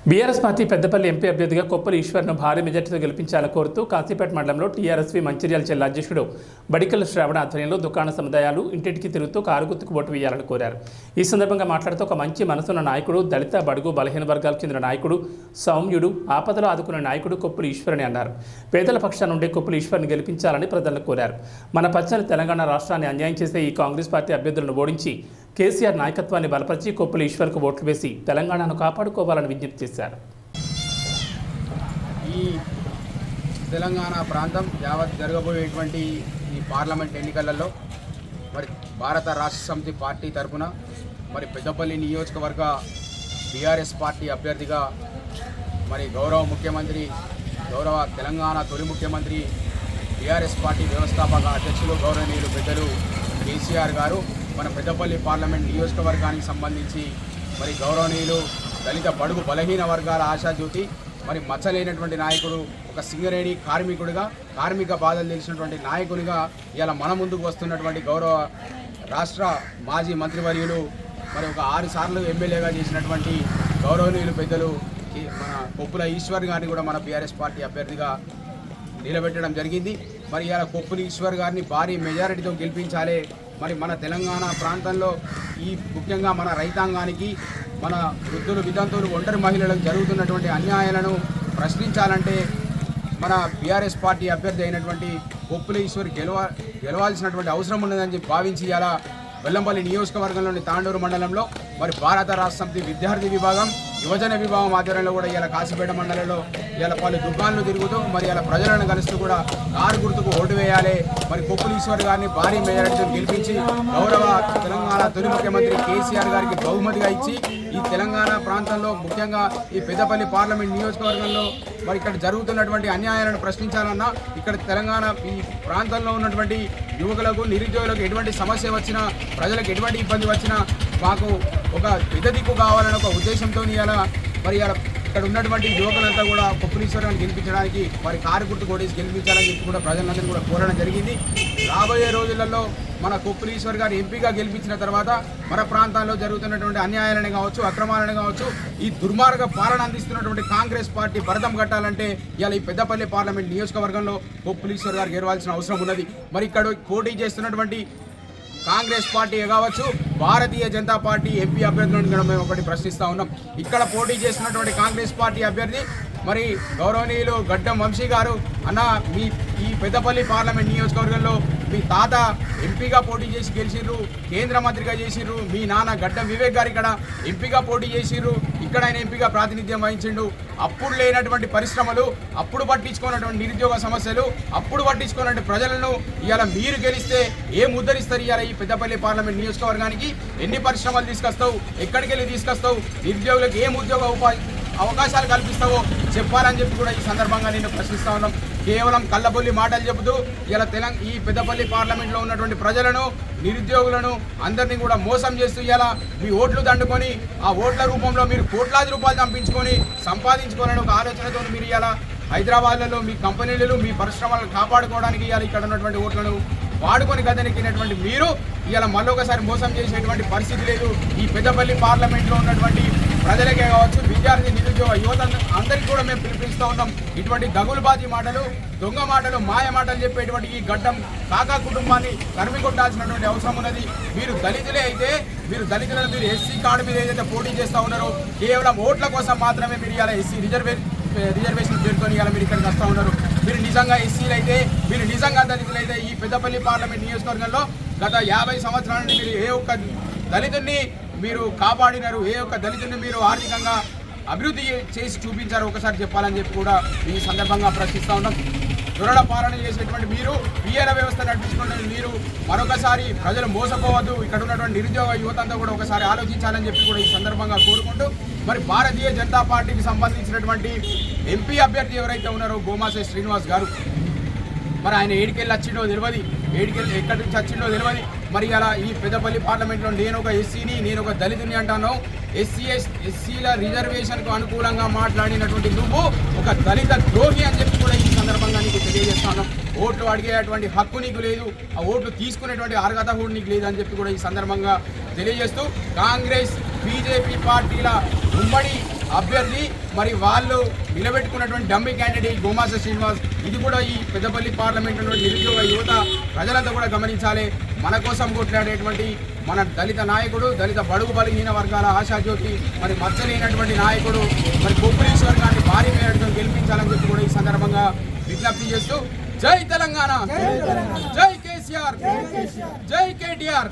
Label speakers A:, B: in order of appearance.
A: BRS party Peddapalli MP అభ్యర్థిగా కొప్పలి ఈశ్వర్ను భారీ మెజార్టీతో గెలిపించాలని కోరుతూ కాశీపేట మండలంలో టీఆర్ఎస్వి మంచిర్యాల జిల్లా అధ్యక్షుడు బడికల్ శ్రావణ ఆధ్వర్యంలో దుకాణ సముదాయాలు ఇంటింటికి తిరుగుతూ కారు గుర్తుకు ఓటు వేయాలని కోరారు. ఈ సందర్భంగా మాట్లాడుతూ ఒక మంచి మనసున్న నాయకుడు, దళిత బడుగు బలహీన వర్గాలకు చెందిన నాయకుడు, సౌమ్యుడు, ఆపదలో ఆదుకున్న నాయకుడు కొప్పలి ఈశ్వరని అన్నారు. పేదల పక్షాన నుండి కొప్పలి ఈశ్వర్ని గెలిపించాలని ప్రజలకు కోరారు. మన పచ్చని తెలంగాణ రాష్ట్రాన్ని అన్యాయం చేసే ఈ కాంగ్రెస్ పార్టీ అభ్యర్థులను ఓడించి కేసీఆర్ నాయకత్వాన్ని బలపరిచి కొప్పలి ఈశ్వర్కు ఓట్లు వేసి తెలంగాణను కాపాడుకోవాలని విజ్ఞప్తి చేశారు.
B: ఈ తెలంగాణ ప్రాంతం యావత్ జరగబోయేటువంటి ఈ పార్లమెంట్ ఎన్నికలలో మరి భారత రాష్ట్ర సమితి పార్టీ తరఫున మరి పెద్దపల్లి నియోజకవర్గ బీఆర్ఎస్ పార్టీ అభ్యర్థిగా మరి గౌరవ ముఖ్యమంత్రి, గౌరవ తెలంగాణ తొలి ముఖ్యమంత్రి, బీఆర్ఎస్ పార్టీ వ్యవస్థాపక అధ్యక్షులు గౌరవనీయులు పెద్దలు కేసీఆర్ గారు మన పెద్దపల్లి పార్లమెంట్ నియోజకవర్గానికి సంబంధించి మరి గౌరవనీయులు దళిత బడుగు బలహీన వర్గాల ఆశాజ్యోతి, మరి మచ్చలేనటువంటి నాయకుడు, ఒక సింగరేణి కార్మికుడిగా కార్మిక బాధలు తెలిసినటువంటి నాయకునిగా ఇలా మన ముందుకు వస్తున్నటువంటి గౌరవ రాష్ట్ర మాజీ మంత్రివర్యులు, మరి ఒక 6 సార్లు ఎమ్మెల్యేగా చేసినటువంటి గౌరవనీయులు పెద్దలు మన కొప్పుల ఈశ్వర్ గారిని కూడా మన బీఆర్ఎస్ పార్టీ అభ్యర్థిగా నిలబెట్టడం జరిగింది. మరి ఇలా కొప్పుల ఈశ్వర్ గారిని భారీ మెజారిటీతో గెలిపించాలి. మరి మన తెలంగాణ ప్రాంతంలో ఈ ముఖ్యంగా మన రైతాంగానికి, మన వృద్ధులు, వితంతువులు, ఒంటరి మహిళలకు జరుగుతున్నటువంటి అన్యాయాలను ప్రశ్నించాలంటే మన బీఆర్ఎస్ పార్టీ అభ్యర్థి అయినటువంటి కొప్పుల ఈశ్వర్ గెలవాల్సినటువంటి అవసరం ఉన్నదని చెప్పి భావించి ఇలా వెల్లంపల్లి నియోజకవర్గంలోని తాండూరు మండలంలో మరి భారత రాష్ట్ర సమితి విద్యార్థి విభాగం, యువజన విభాగం ఆధ్వర్యంలో కూడా ఇలా కాశీపేట మండలంలో ఇలా పలు దుకాణాలు తిరుగుతూ మరి ఇలా ప్రజలను కలుస్తూ కూడా కారు గుర్తుకు ఓటు వేయాలి. మరి కొప్పుల ఈశ్వర్ గారిని భారీ మెజారిటీతో గెలిపించి గౌరవ తెలంగాణ తొలి ముఖ్యమంత్రి కేసీఆర్ గారికి బహుమతిగా ఇచ్చి ఈ తెలంగాణ ప్రాంతంలో ముఖ్యంగా ఈ పెద్దపల్లి పార్లమెంట్ నియోజకవర్గంలో మరి ఇక్కడ జరుగుతున్నటువంటి అన్యాయాలను ప్రశ్నించాలన్నా, ఇక్కడ తెలంగాణ ఈ ప్రాంతంలో ఉన్నటువంటి యువకులకు, నిరుద్యోగులకు ఎటువంటి సమస్య వచ్చినా, ప్రజలకు ఎటువంటి ఇబ్బంది వచ్చినా మాకు ఒక పెద్ద దిక్కు కావాలనే ఒక ఉద్దేశంతో ఇలా మరి ఇక్కడ ఉన్నటువంటి యువకులంతా కూడా కొప్పుల ఈశ్వరాన్ని గెలిపించడానికి మరి కారు గుర్తు కొట్టేసి గెలిపించాలని చెప్పి కూడా ప్రజలందరినీ కూడా కోరడం జరిగింది. రాబోయే రోజులలో మన కొప్పుల ఈశ్వర్ గారు ఎంపీగా గెలిపించిన తర్వాత మన ప్రాంతాల్లో జరుగుతున్నటువంటి అన్యాయాలని కావచ్చు, అక్రమాలను కావచ్చు, ఈ దుర్మార్గ పాలన అందిస్తున్నటువంటి కాంగ్రెస్ పార్టీ భరతం కట్టాలంటే ఇలా ఈ పెద్దపల్లి పార్లమెంట్ నియోజకవర్గంలో కొప్పుల ఈశ్వర్ గారు గెలవాల్సిన అవసరం ఉన్నది. మరి ఇక్కడ పోటీ చేస్తున్నటువంటి కాంగ్రెస్ పార్టీ కావచ్చు, భారతీయ జనతా పార్టీ ఎంపీ అభ్యర్థులను కూడా మేము ఒకటి ప్రశ్నిస్తూ ఉన్నాం. ఇక్కడ పోటీ చేస్తున్నటువంటి కాంగ్రెస్ పార్టీ అభ్యర్థి మరి గౌరవనీయులు గడ్డం వంశీ గారు, అన్న మీ ఈ పెద్దపల్లి పార్లమెంట్ నియోజకవర్గంలో మీ తాత ఎంపీగా పోటీ చేసి గెలిచిర్రు, కేంద్ర మంత్రిగా చేసిర్రు, మీ నాన్న గడ్డం వివేక్ గారు ఇక్కడ ఎంపీగా పోటీ చేసిర్రు, ఇక్కడ ఆయన ఎంపీగా ప్రాతినిధ్యం వహించిండు. అప్పుడు లేనటువంటి పరిశ్రమలు, అప్పుడు పట్టించుకున్నటువంటి నిరుద్యోగ సమస్యలు, అప్పుడు పట్టించుకున్నటువంటి ప్రజలను ఇవాళ మీరు గెలిస్తే ఏం ఉద్ధరిస్తారు? ఇవాళ ఈ పెద్దపల్లి పార్లమెంట్ నియోజకవర్గానికి ఎన్ని పరిశ్రమలు తీసుకొస్తావు, ఎక్కడికి వెళ్ళి తీసుకొస్తావు, నిరుద్యోగులకు ఏం ఉద్యోగ అవకాశాలు కల్పిస్తావో చెప్పాలని చెప్పి కూడా ఈ సందర్భంగా నేను ప్రశ్నిస్తా ఉన్నాం. కేవలం కళ్ళబొల్లి మాటలు చెబుతూ ఇలా ఈ పెద్దపల్లి పార్లమెంట్లో ఉన్నటువంటి ప్రజలను, నిరుద్యోగులను అందరినీ కూడా మోసం చేస్తూ ఇలా మీ ఓట్లు దండుకొని ఆ ఓట్ల రూపంలో మీరు కోట్లాది రూపాయలు సంపాదించుకోవాలని ఒక ఆలోచనతో మీరు ఇలా హైదరాబాద్లలో మీ కంపెనీలు, మీ పరిశ్రమలను కాపాడుకోవడానికి ఇలా ఇక్కడ ఉన్నటువంటి ఓట్లను వాడుకొని గదెక్కినటువంటి మీరు ఇలా మళ్ళొకసారి మోసం చేసేటువంటి పరిస్థితి లేదు. ఈ పెద్దపల్లి పార్లమెంట్లో ఉన్నటువంటి ప్రజలకే కావచ్చు, విద్యార్థి, నిరుద్యోగ యువత అందరికీ కూడా మేము పిలుపునిస్తూ ఉన్నాం. ఇటువంటి దగులుబాజీ మాటలు, దొంగ మాటలు, మాయ మాటలు చెప్పేటువంటి ఈ గడ్డం కాకా కుటుంబాన్ని తరిమి కొట్టాల్సినటువంటి అవసరం ఉన్నది. మీరు దళితులే అయితే దళితులను మీరు ఎస్సీ కార్డు మీద ఏదైతే పోటీ చేస్తూ ఉన్నారో కేవలం ఓట్ల కోసం మాత్రమే మీరు ఇలా ఎస్సీ రిజర్వేషన్ పేరుతో ఇలా మీరు ఇక్కడికి వస్తూ ఉన్నారు. మీరు నిజంగా ఎస్సీలు అయితే, మీరు నిజంగా దళితులు అయితే ఈ పెద్దపల్లి పార్లమెంట్ నియోజకవర్గంలో గత 50 సంవత్సరాల నుండి మీరు ఏ ఒక్క దళితుడిని మీరు కాపాడినారు, ఏ ఒక్క దళితుడిని మీరు ఆర్థికంగా అభివృద్ధి చేసి చూపించారు ఒకసారి చెప్పాలని చెప్పి కూడా ఈ సందర్భంగా ప్రశ్నిస్తూ ఉన్నాం. దురడ పాలన చేసేటువంటి మీరు, పిఆర్ వ్యవస్థ నడిపించుకున్న మీరు మరొకసారి ప్రజలు మోసపోవద్దు, ఇక్కడ ఉన్నటువంటి నిరుద్యోగ యువత అంతా కూడా ఒకసారి ఆలోచించాలని చెప్పి కూడా ఈ సందర్భంగా కోరుకుంటూ మరి భారతీయ జనతా పార్టీకి సంబంధించినటువంటి ఎంపీ అభ్యర్థి ఎవరైతే ఉన్నారో గోమాసే శ్రీనివాస్ గారు, మరి ఆయన ఏడికెళ్ళి వచ్చిండో తెలియదు, ఎక్కడి నుంచి వచ్చిండో తెలియదు. మరి అలా ఈ పెద్దపల్లి పార్లమెంట్లో నేను ఒక ఎస్సీని, నేను ఒక దళితుని అంటాను. ఎస్సీల రిజర్వేషన్కు అనుకూలంగా మాట్లాడినటువంటి నువ్వు ఒక దళిత ద్రోహి అని చెప్పి కూడా ఈ సందర్భంగా నీకు తెలియజేస్తాను. ఓట్లు అడిగేటువంటి హక్కు నీకు లేదు, ఆ ఓట్లు తీసుకునేటువంటి అర్హత కూడా నీకు లేదు అని చెప్పి కూడా ఈ సందర్భంగా తెలియజేస్తూ కాంగ్రెస్, బీజేపీ పార్టీల ఉమ్మడి అభ్యర్థి మరి వాళ్ళు నిలబెట్టుకున్నటువంటి డమ్మీ క్యాండిడేట్ గోమాస శ్రీనివాస్. ఇది కూడా ఈ పెద్దపల్లి పార్లమెంట్ నిరుద్యోగ యువత ప్రజలంతా కూడా గమనించాలి. మన కోసం కొట్లాడేటువంటి మన దళిత నాయకుడు, దళిత బడుగు బలహీన వర్గాల ఆశాజ్యోతి, మరి మచ్చలేనటువంటి నాయకుడు మరి కొప్పులీశ్వర్ గారిని భారీ మేరతో గెలిపించాలని చెప్పి కూడా ఈ సందర్భంగా విజ్ఞప్తి చేస్తూ జై తెలంగాణ, జై కేసీఆర్, జై కేటీఆర్.